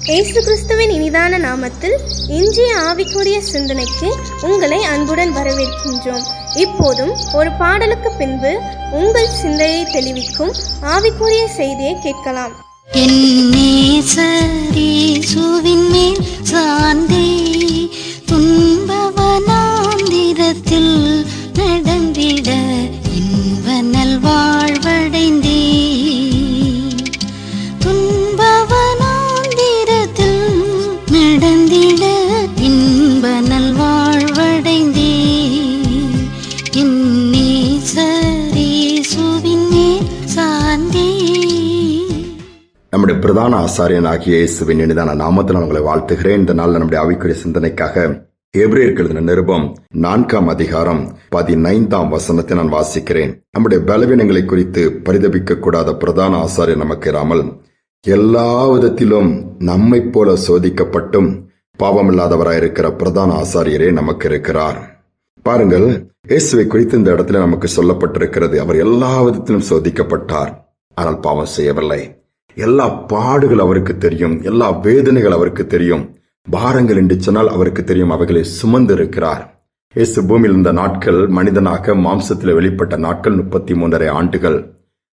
இயேசு கிறிஸ்துவின் இனிதான நாமத்தில் இன்றைய ஆவிக்குரிய சிந்தனைக்கு உங்களை அன்புடன் வரவேற்கின்றோம். இப்போதும் ஒரு பாடலுக்கு பின்பு உங்கள் சிந்தையை தெளிவிக்கும் ஆவிக்குரிய செய்தியை கேட்கலாம். என் நேசரேசுவின் மேல் சார்ந்தே துன்பவனாந்திரத்தில் நடந்திட இன்ப நல்வாழ்வடைந்தே. துன்பவனாந்திரத்தில் நடந்திட இன்ப நல்வாழ்வடைந்தே. என் நேசரேசுவின் மேல் சார்ந்தே. நம்முடைய பிரதான ஆசாரியனாகிய இயேசுவின் இனிதான நாமத்தில் உங்களை வாழ்த்துகிறேன். இந்த நாள் நம்முடைய ஆவிக்குரிய சிந்தனைக்காக எபிரேயருக்கு எழுதின நிருபம் 4ஆம் அதிகாரம் 15ஆம் வசனத்தை நான் வாசிக்கிறேன். நம்முடைய பலவீனங்களை குறித்து பரிதபிக்க கூடாத பிரதான ஆசாரியர் நமக்கு இராமல் எல்லா விதத்திலும் நம்மை போல சோதிக்கப்பட்டும் பாவமில்லாதவராயிருக்கிற பிரதான ஆசாரியரே நமக்கு இருக்கிறார். பாருங்கள், இயேசுவை குறித்து இந்த இடத்துல நமக்கு சொல்லப்பட்டிருக்கிறது. அவர் எல்லா விதத்திலும் சோதிக்கப்பட்டார், ஆனால் பாவம் செய்யவில்லை. எல்லா பாடுகள் அவருக்கு தெரியும், எல்லா வேதனைகள் அவருக்கு தெரியும், பாரங்கள் என்று சொன்னால் அவருக்கு தெரியும். அவைகளை சுமந்து இருக்கிறார். இயேசு பூமியில் இருந்த நாட்கள், மனிதனாக மாம்சத்தில் வெளிப்பட்ட நாட்கள் 33.5 ஆண்டுகள்.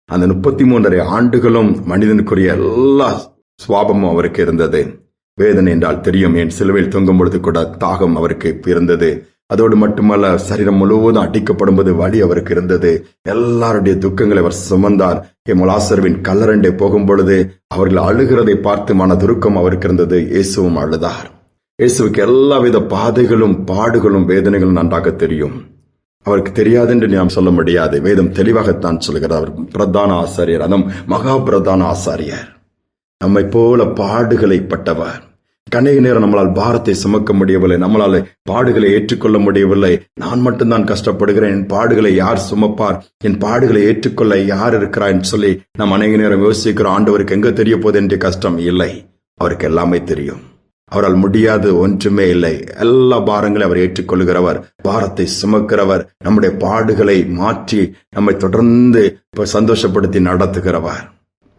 அந்த 33.5 ஆண்டுகளும் மனிதனுக்குரிய எல்லா சுவாபமும் அவருக்கு இருந்தது. வேதனை என்றால் தெரியும். என் சிலுவையில் தொங்கும் பொழுது கூட தாகம் அவருக்கு இருந்தது. அதோடு மட்டுமல்ல, சரீரம் முழுவதும் அடிக்கப்படும் போது வலி அவருக்கு இருந்தது. எல்லாருடைய துக்கங்களை அவர் சுமந்தார். லாசருவின் கல்லறைண்டை போகும் பொழுது அவர்கள் அழுகிறதை பார்த்து மனதுருக்கம் அவருக்கு இருந்தது. இயேசுவும் அழுதார். இயேசுவுக்கு எல்லாவித பாதைகளும் பாடுகளும் வேதனைகளும் நன்றாக தெரியும். அவருக்கு தெரியாது என்று நாம் சொல்ல முடியாது. வேதம் தெளிவாகத்தான் சொல்கிறார். அவர் பிரதான ஆசாரியர், அதுவும் மகா பிரதான ஆசாரியர். நம்மை போல பாடுகளை பட்டவர். கணேக நேரம் நம்மளால் பாரத்தை சுமக்க முடியவில்லை, நம்மளால் பாடுகளை ஏற்றுக்கொள்ள முடியவில்லை. நான் மட்டும்தான் கஷ்டப்படுகிறேன், என் பாடுகளை யார் சுமப்பார், என் பாடுகளை ஏற்றுக்கொள்ள யார் இருக்கிறான்னு சொல்லி நாம் அநேக நேரம் யோசிக்கிறோம். ஆண்டவருக்கு எங்க தெரிய போகுது என்று கஷ்டம் இல்லை. அவருக்கு எல்லாமே தெரியும். அவரால் முடியாது ஒன்றுமே இல்லை. எல்லா பாரங்களையும் அவர் ஏற்றுக்கொள்கிறவர், பாரத்தை சுமக்கிறவர், நம்முடைய பாடுகளை மாற்றி நம்மை தொடர்ந்து சந்தோஷப்படுத்தி நடத்துகிறவர்.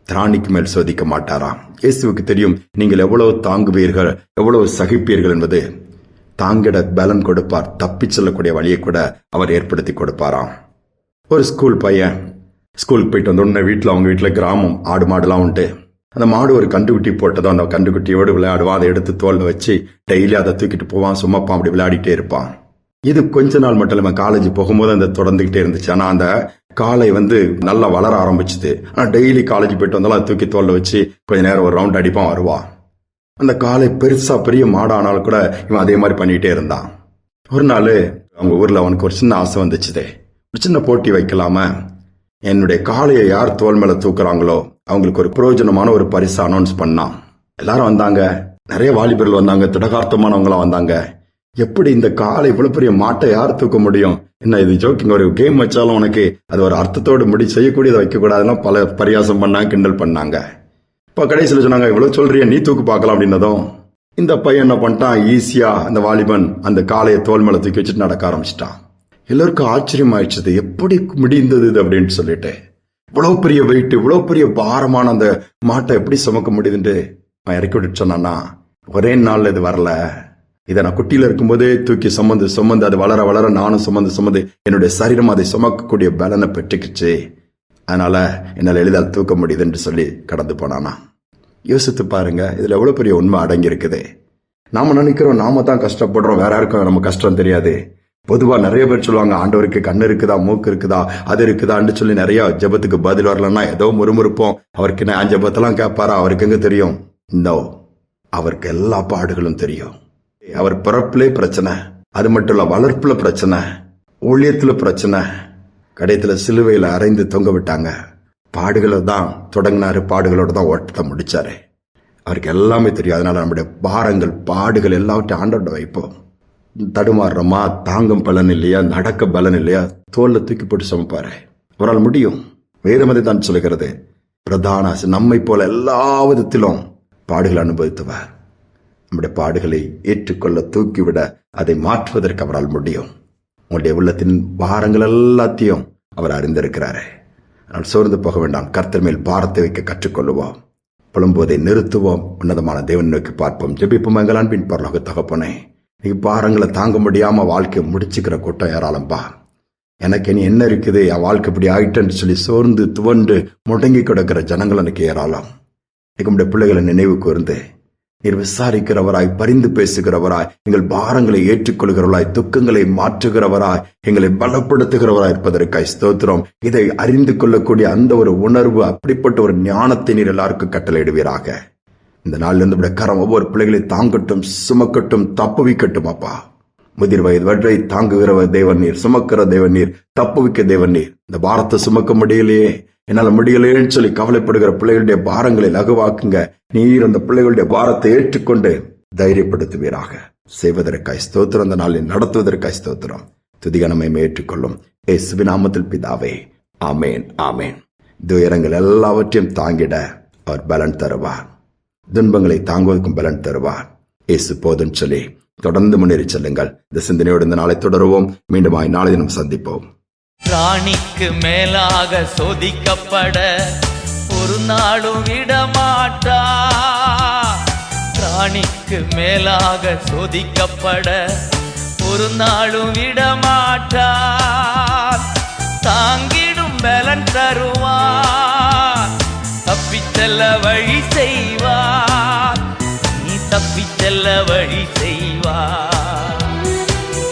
திராணிக்கு மேல் சோதிக்க மாட்டாராம். இயேசுவுக்கு தெரியும் நீங்கள் எவ்வளவு தாங்குவீர்கள், எவ்வளவு சகிப்பீர்கள் என்பது. தாங்கிட பலன் கொடுப்பார். தப்பிச் செல்லக்கூடிய வழியை கூட அவர் ஏற்படுத்தி கொடுப்பாராம். ஒரு ஸ்கூல் பையன் ஸ்கூலுக்கு போயிட்டு வந்த உடனே அவங்க வீட்டில் கிராமம் ஆடு மாடுலாம் உண்டு. அந்த மாடு ஒரு கண்டுக்குட்டி போட்டதோ, அந்த கண்டுக்குட்டியோடு விளையாடுவான். அதை எடுத்து தோல்ல வச்சு டெய்லி அதை தூக்கிட்டு போவான், சுமப்பான், அப்படி விளையாடிட்டே இருப்பான். இது கொஞ்ச நாள் மட்டும் இல்லாம காலேஜ் போகும்போது அந்த தொடர்ந்துகிட்டே இருந்துச்சு. ஆனா அந்த காலை நல்லா வளர ஆரம்பிச்சுது. ஆனா டெய்லி காலேஜ் போயிட்டு வந்தாலும் தூக்கி தோல்ல வச்சு கொஞ்ச நேரம் ஒரு ரவுண்ட் அடிப்பான், வருவான். அந்த காலை பெருசா பெரிய மாடானாலும் கூட இவன் அதே மாதிரி பண்ணிட்டே இருந்தான். ஒரு நாள் அவங்க ஊர்ல அவனுக்கு ஒரு சின்ன ஆசை வந்துச்சுதே, ஒரு சின்ன போட்டி வைக்கலாம, என்னுடைய காளையை யார் தோல் மேல தூக்குறாங்களோ அவங்களுக்கு ஒரு பிரயோஜனமான ஒரு பரிசு அனௌன்ஸ் பண்ணான். எல்லாரும் வந்தாங்க, நிறைய வாலிபர்கள் வந்தாங்க, திடகார்த்தமானவங்களாம் வந்தாங்க. எப்படி இந்த காலை இவ்வளவு பெரிய மாட்டை யார் தூக்க முடியும், என்ன இது ஜோக்கிங், ஒரு கேம் வச்சாலும் உனக்கு அது ஒரு அர்த்தத்தோடு செய்யக்கூடியதை வைக்க கூடாதுன்னா பல பரியாசம் பண்ணாங்க, கிண்டல் பண்ணாங்க. இப்ப கடைசியில் சொன்னாங்க, இவ்வளவு சொல்றிய, நீ தூக்கு பார்க்கலாம் அப்படின்னதும் இந்த பையன் என்ன பண்ணிட்டான், ஈஸியா அந்த வாலிபன் அந்த காளையை தோல் மேல தூக்கி வச்சுட்டு நடக்க ஆரம்பிச்சிட்டான். எல்லாருக்கும் ஆச்சரியம் ஆயிடுச்சு, எப்படி முடிந்தது இது அப்படின்னு சொல்லிட்டு. இவ்வளவு பெரிய வெயிட், இவ்வளவு பெரிய பாரமான அந்த மாட்டை எப்படி சுமக்க முடியுதுன்னு இறக்கி விட்டு சொன்னான்னா, ஒரே நாள்ல இது வரல, இதை நான் குட்டியில இருக்கும்போதே தூக்கி சுமந்து அது வளர வளர நானும் சுமந்து என்னுடைய சரீரம் அதை சுமக்கக்கூடிய பலனை பெற்றுக்குச்சு, அதனால என்னால் எளிதால் தூக்க முடியுது என்று சொல்லி கடந்து போனானா. யோசித்து பாருங்க, இதுல எவ்வளவு பெரிய உண்மை அடங்கி இருக்குது. நாம நினைக்கிறோம் நாம தான் கஷ்டப்படுறோம், வேற யாருக்கும் நம்ம கஷ்டம் தெரியாது. பொதுவா நிறைய பேர் சொல்லுவாங்க, ஆண்டவருக்கு கண்ணு இருக்குதா, மூக்கு இருக்குதா, அது இருக்குதான்னு சொல்லி நிறைய ஜெபத்துக்கு பதில் வரலன்னா ஏதோ முறுமுறுப்போம். அவருக்கு நான் ஜெபத்தெல்லாம் கேட்பாரா, அவருக்கு எங்க தெரியும்? நோ, அவருக்கு எல்லா பாடுகளும் தெரியும். அவர் பிறப்பிலே பிரச்சனை, அது மட்டும் இல்ல வளர்ப்புல பிரச்சனை, ஊழியத்துல பிரச்சனை, கடைத்துல சிலுவையில அரைந்து தொங்க விட்டாங்க. பாடுகளை தான் தொடங்கினாரு, பாடுகளோட தான் ஓட்டத்தை முடிச்சாரு. அவருக்கு எல்லாமே தெரியும். அதனால நம்முடைய பாரங்கள் பாடுகள் எல்லாவற்றையும் ஆண்டோட வைப்போம். தடுமாறுறோமா, தாங்கும் பலன் இல்லையா, நடக்க பலன் இல்லையா, தோல்ல தூக்கி போட்டு சமைப்பாரு. அவரால் முடியும். வேதமதை தான் சொல்லுகிறது, பிரதான நம்மை போல எல்லா விதத்திலும் பாடுகள் அனுபவித்தவர். நம்முடைய பாடுகளை ஏற்றுக்கொள்ள, தூக்கிவிட, அதை மாற்றுவதற்கு அவரால் முடியும். உங்களுடைய உள்ளத்தின் பாரங்கள் எல்லாத்தையும் அவர் அறிந்திருக்கிறாரு. ஆனால் சோர்ந்து போக வேண்டாம். கர்த்தர் மேல் பாரத்தை வைக்க கற்றுக்கொள்ளுவோம். புலம்போதை நிறுத்துவோம். உன்னதமான தேவன் நோக்கி பார்ப்போம். ஜெபிப்போம். எங்கள் அன்பின் பரலோக தகப்பனே, நீ பாரங்களை தாங்க முடியாம வாழ்க்கையை முடிச்சுக்கிற கூட்டம் ஏராளம்பா. எனக்கு இனி என்ன இருக்குது, என் வாழ்க்கை இப்படி ஆயிட்டேன்னு சொல்லி சோர்ந்து துவண்டு முடங்கி கிடக்கிற ஜனங்கள் எனக்கு ஏராளம். நம்முடைய பிள்ளைகளை நினைவு கூர்ந்து நீர் விசாரிக்கிறவராய், பரிந்து பேசுகிறவராய், எங்கள் பாரங்களை ஏற்றுக்கொள்கிறவராய், துக்கங்களை மாற்றுகிறவராய், எங்களை பலப்படுத்துகிறவராய் இருப்பதற்காய் ஸ்தோத்திரம். இதை அறிந்து கொள்ளக்கூடிய அந்த ஒரு உணர்வு, அப்படிப்பட்ட ஒரு ஞானத்தை நீர் எல்லாருக்கும் கட்டளையிடுவீராக. இந்த நாளில் இருந்து கரம் ஒவ்வொரு பிள்ளைகளை தாங்கட்டும், சுமக்கட்டும், தப்புவிக்கட்டும். அப்பா, முதிர் வயது வற்றை தாங்குகிறவர் தேவன் நீர், சுமக்கிற தேவன் நீர், தப்புவிக்க தேவன் நீர். இந்த பாரத்தை சுமக்க முடியலையே, என்னால முடியலையேன்னு சொல்லி கவலைப்படுகிற பிள்ளைகளுடைய பாரங்களை லகுவாக்குங்க. நீர் அந்த பிள்ளைகளுடைய பாரத்தை ஏற்றுக்கொண்டு தைரியப்படுத்துவீராக. செய்வதற்காய் ஸ்தோத்திரம். அந்த நாளில் நடத்துவதற்காய் ஸ்தோத்திரம். துதிகனமை ஏற்றுக்கொள்ளும் இயேசுவின் நாமத்தில் பிதாவே, ஆமேன், ஆமேன். துயரங்கள் எல்லாவற்றையும் தாங்கிட அவர் பலன் தருவார். துன்பங்களை தாங்குவதற்கும் பலன் தருவார். இயேசு போதுன்னு சொல்லி தொடர்ந்து முன்னேறி செல்லுங்கள். இந்த சிந்தனையோடு இந்த நாளை தொடருவோம். மீண்டும் நாளை தினம் சந்திப்போம். ராணிக்கு மேலாக சோதிக்கப்பட ஒரு நாளும் விடமாட்டா. ராணிக்கு மேலாக சோதிக்கப்பட ஒரு நாளும் விடமாட்டா. தாங்கிடும் பலன் தருவார், தப்பிச் செல்ல வழி செய்வார். நீ தப்பிச் செல்ல வழி செய்வார்.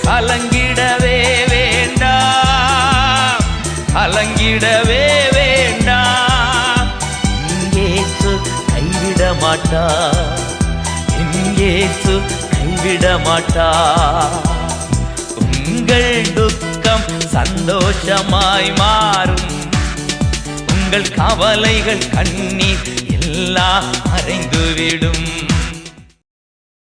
கலங்கிடவே வேண்டாம், கலங்கிடவே வேண்டாம். இயேசு கைவிட மாட்டார், இயேசு கைவிட மாட்டார். உங்கள் துக்கம் சந்தோஷமாய் மாறும், உங்கள் கவலைகள் கண்ணீர் எல்லாம் மறைந்துவிடும்.